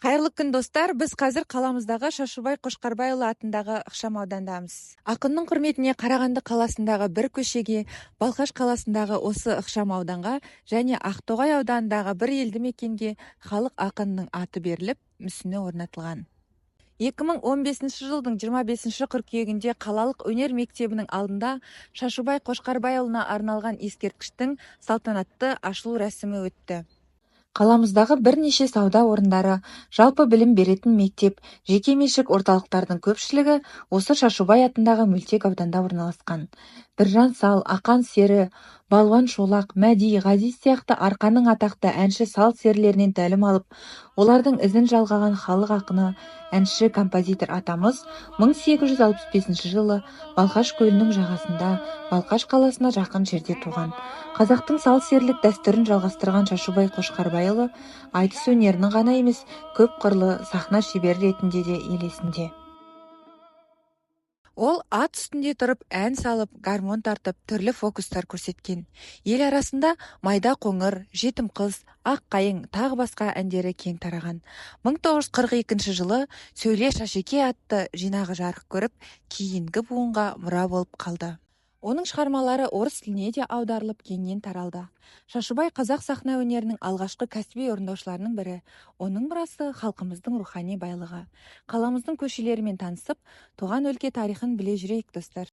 Кайырлы күн достар, біз қазір қаламыздағы Шашубай Қошқарбайұлы атындағы ықшам аудандамыз. Ақынның құрметіне Қарағанды қаласындағы бір көшеге, Балқаш қаласындағы осы ықшам ауданға және Ақтоғай ауданындағы бір елді мекенге халық ақынының аты беріліп, мүсіні орнатылған. 2015 жылдың 25 қыркүйегінде қалалық өнер мектебінің алдында Шашубай Қошқарбайұлына арналған ескерткіштің салтанатты ашылу рәсімі өтті. Қаламыздағы бірнеше сауда орындары, жалпы білім беретін мектеп, жекеменшік орталықтардың көпшілігі осы Шашубай атындағы мөлтек ауданда орналасқан. Біржан Сал, Ақан Сері, Балуан Шолақ, Мәди, Ғазиз сияқты арқаның атақты әнші сал серілерінен тәлім алып, олардың ізін жалғаған халық ақыны, әнші композитор атамыз 1865 жылы Балқаш көлінің жағасында Балқаш қаласына жақын жерде туған. Қазақтың сал серілік дәстүрін жалғастырған Шашубай Қошқарбайұлы айтыс өнерінің ғана емес, көп қырлы сахна шебері ретінде де ел есінде. Ол ат үстінде тұрып ән салып, гармон тартып, түрлі фокустар көрсеткен. Ел арасында Майда қоңыр, Жетім қыз, Ақ қайың тағы басқа әндері кең тараған. 1942 жылы Сөйле Шашеке атты жинағы жарық көріп, кейінгі буынға мұра болып қалды. Оның шығармалары орыс тіліне де аударылып кеңінен таралды. Шашубай қазақ сахна өнерінің алғашқы кәсіби орындаушыларының бірі. Оның мұрасы халқымыздың рухани байлығы. Қаламыздың көшелерімен танысып, туған өлке тарихын біле жүрейік достар.